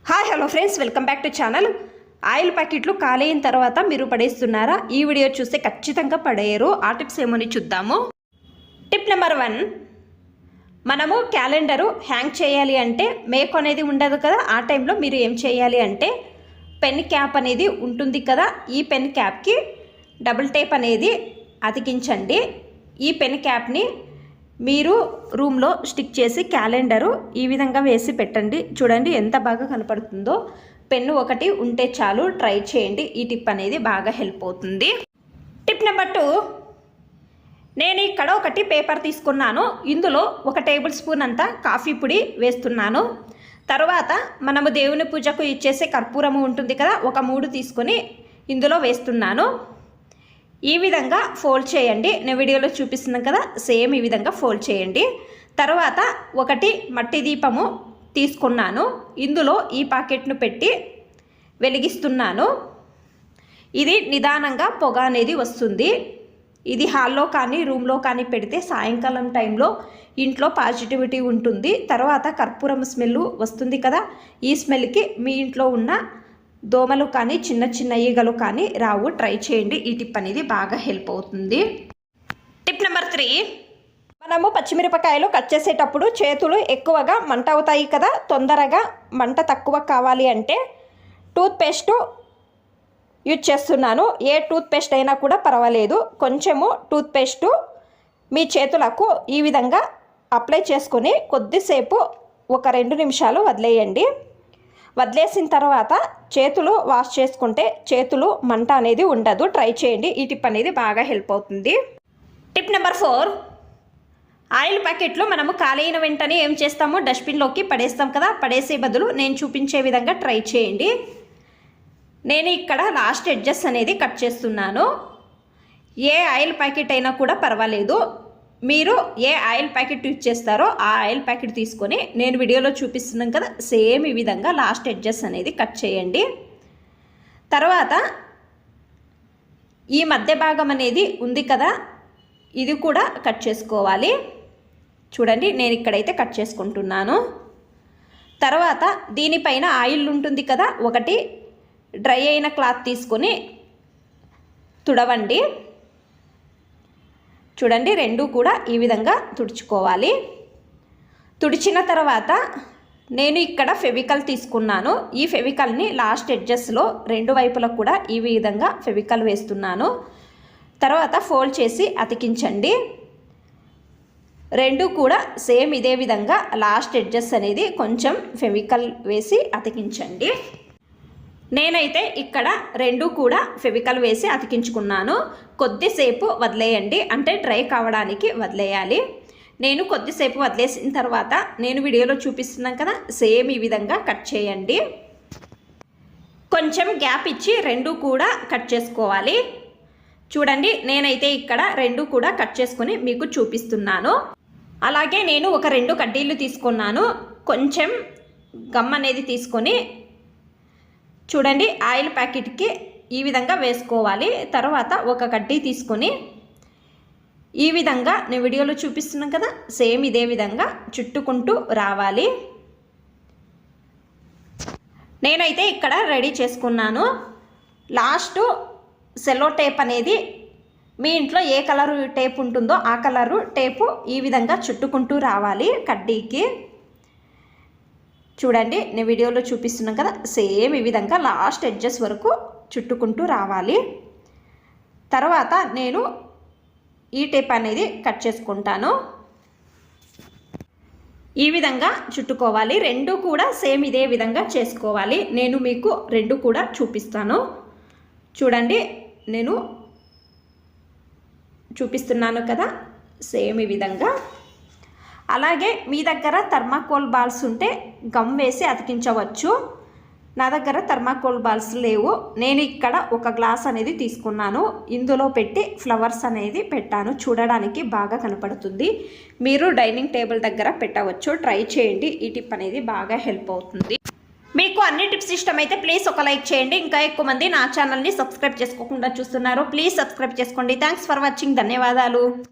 Hi hello friends, welcome back to channel. Oil ప్యాకెట్లు ఖాళీ అయిన తర్వాత మీరు పడేస్తున్నారా? ఈ వీడియో చూస్తే ఖచ్చితంగా పడేయరు. ఆ టిప్స్ ఏమని చూద్దాము. టిప్ నెంబర్ 1, మనము క్యాలెండరు హ్యాంగ్ చేయాలి అంటే మేక్ అనేది ఉండదు కదా. ఆ టైంలో మీరు ఏం చేయాలి అంటే పెన్ క్యాప్ అనేది ఉంటుంది కదా, ఈ పెన్ క్యాప్కి డబుల్ టేప్ అనేది అతికించండి. ఈ పెన్ క్యాప్ని మీరు రూమ్లో స్టిక్ చేసి క్యాలెండరు ఈ విధంగా వేసి పెట్టండి. చూడండి ఎంత బాగా కనపడుతుందో. పెన్ను ఒకటి ఉంటే చాలు, ట్రై చేయండి. ఈ టిప్ అనేది బాగా హెల్ప్ అవుతుంది. టిప్ నెంబర్ 2, నేను ఇక్కడ ఒకటి పేపర్ తీసుకున్నాను. ఇందులో 1 టేబుల్ స్పూన్ అంతా కాఫీ పొడి వేస్తున్నాను. తర్వాత మనము దేవుని పూజకు ఇచ్చేసే కర్పూరము ఉంటుంది కదా, ఒక 3 తీసుకొని ఇందులో వేస్తున్నాను. ఈ విధంగా ఫోల్డ్ చేయండి. నేను వీడియోలో చూపిస్తున్నాను కదా, సేమ్ ఈ విధంగా ఫోల్డ్ చేయండి. తర్వాత 1 మట్టి దీపము తీసుకున్నాను. ఇందులో ఈ ప్యాకెట్ను పెట్టి వెలిగిస్తున్నాను. ఇది నిదానంగా పొగ అనేది వస్తుంది. ఇది హాల్లో కానీ రూమ్లో కానీ పెడితే సాయంకాలం టైంలో ఇంట్లో పాజిటివిటీ ఉంటుంది. తర్వాత కర్పూరం స్మెల్ వస్తుంది కదా, ఈ స్మెల్కి మీ ఇంట్లో ఉన్న దోమలు కానీ చిన్న చిన్న ఈగలు కానీ రావు. ట్రై చేయండి. ఈ టిప్ అనేది బాగా హెల్ప్ అవుతుంది. టిప్ నెంబర్ 3, మనము పచ్చిమిరపకాయలు కట్ చేసేటప్పుడు చేతులు ఎక్కువగా మంట అవుతాయి కదా. తొందరగా మంట తక్కువ కావాలి అంటే టూత్పేస్ట్ యూజ్ చేస్తున్నాను. ఏ టూత్పేస్ట్ అయినా కూడా పర్వాలేదు. కొంచెము టూత్పేస్ట్ మీ చేతులకు ఈ విధంగా అప్లై చేసుకొని కొద్దిసేపు 1-2 నిమిషాలు వదిలేయండి. వదిలేసిన తర్వాత చేతులు వాష్ చేసుకుంటే చేతులు మంట అనేది ఉండదు. ట్రై చేయండి. ఈ టిప్ అనేది బాగా హెల్ప్ అవుతుంది. టిప్ నెంబర్ 4, ఆయిల్ ప్యాకెట్లు మనము ఖాళీ అయిన వెంటనే ఏం చేస్తాము, డస్ట్బిన్లోకి పడేస్తాం కదా. పడేసే బదులు నేను చూపించే విధంగా ట్రై చేయండి. నేను ఇక్కడ లాస్ట్ ఎడ్జెస్ అనేది కట్ చేస్తున్నాను. ఏ ఆయిల్ ప్యాకెట్ అయినా కూడా పర్వాలేదు. మీరు ఏ ఆయిల్ ప్యాకెట్ యూజ్ చేస్తారో ఆ ఆయిల్ ప్యాకెట్ తీసుకొని నేను వీడియోలో చూపిస్తున్నాను కదా, సేమ్ ఈ విధంగా లాస్ట్ ఎడ్జెస్ అనేది కట్ చేయండి. తర్వాత ఈ మధ్య భాగం అనేది ఉంది కదా, ఇది కూడా కట్ చేసుకోవాలి. చూడండి నేను ఇక్కడైతే కట్ చేసుకుంటున్నాను. తర్వాత దీనిపైన ఆయిల్ ఉంటుంది కదా, 1 డ్రై అయిన క్లాత్ తీసుకొని తుడవండి. చూడండి 2 కూడా ఈ విధంగా తుడుచుకోవాలి. తుడిచిన తర్వాత నేను ఇక్కడ ఫెవికల్ తీసుకున్నాను. ఈ ఫెవికల్ని లాస్ట్ ఎడ్జెస్లో 2 వైపులకు కూడా ఈ విధంగా ఫెవికల్ వేస్తున్నాను. తర్వాత ఫోల్డ్ చేసి అతికించండి. 2 కూడా సేమ్ ఇదే విధంగా లాస్ట్ ఎడ్జెస్ అనేది కొంచెం ఫెవికల్ వేసి అతికించండి. నేనైతే ఇక్కడ 2 కూడా ఫెవికల్ వేసి అతికించుకున్నాను. కొద్దిసేపు వదిలేయండి, అంటే డ్రై కావడానికి వదిలేయాలి. నేను కొద్దిసేపు వదిలేసిన తర్వాత నేను వీడియోలో చూపిస్తున్నాను కదా, సేమ్ ఈ విధంగా కట్ చేయండి. కొంచెం గ్యాప్ ఇచ్చి 2 కూడా కట్ చేసుకోవాలి. చూడండి నేనైతే ఇక్కడ 2 కూడా కట్ చేసుకొని మీకు చూపిస్తున్నాను. అలాగే నేను ఒక 2 కడ్డీలు తీసుకున్నాను. కొంచెం గమ్ అనేది తీసుకొని చూడండి ఆయిల్ ప్యాకెట్కి ఈ విధంగా వేసుకోవాలి. తర్వాత ఒక కడ్డీ తీసుకొని ఈ విధంగా నేను వీడియోలో చూపిస్తున్నాను కదా, సేమ్ ఇదే విధంగా చుట్టుకుంటూ రావాలి. నేనైతే ఇక్కడ రెడీ చేసుకున్నాను. లాస్ట్ సెలో టేప్ అనేది మీ ఇంట్లో ఏ కలరు టేప్ ఉంటుందో ఆ కలరు టేపు ఈ విధంగా చుట్టుకుంటూ రావాలి కడ్డీకి. చూడండి నేను వీడియోలో చూపిస్తున్నాను కదా, సేమ్ ఈ విధంగా లాస్ట్ ఎడ్జెస్ వరకు చుట్టుకుంటూ రావాలి. తర్వాత నేను ఈ టేప్ అనేది కట్ చేసుకుంటాను. ఈ విధంగా చుట్టుకోవాలి. 2 కూడా సేమ్ ఇదే విధంగా చేసుకోవాలి. నేను మీకు 2 కూడా చూపిస్తాను. చూడండి నేను చూపిస్తున్నాను కదా, సేమ్ ఈ విధంగా. అలాగే మీ దగ్గర థర్మాకోల్ బాల్స్ ఉంటే గమ్ వేసి అతికించవచ్చు. నా దగ్గర థర్మాకోల్ బాల్స్ లేవు. నేను ఇక్కడ ఒక గ్లాస్ అనేది తీసుకున్నాను. ఇందులో పెట్టి ఫ్లవర్స్ అనేది పెట్టాను. చూడడానికి బాగా కనపడుతుంది. మీరు డైనింగ్ టేబుల్ దగ్గర పెట్టవచ్చు. ట్రై చేయండి. ఈ టిప్ అనేది బాగా హెల్ప్ అవుతుంది. మీకు అన్ని టిప్స్ ఇష్టమైతే ప్లీజ్ ఒక లైక్ చేయండి. ఇంకా ఎక్కువ మంది నా ఛానల్ని సబ్స్క్రైబ్ చేసుకోకుండా చూస్తున్నారు. ప్లీజ్ సబ్స్క్రైబ్ చేసుకోండి. Thanks for watching. ధన్యవాదాలు.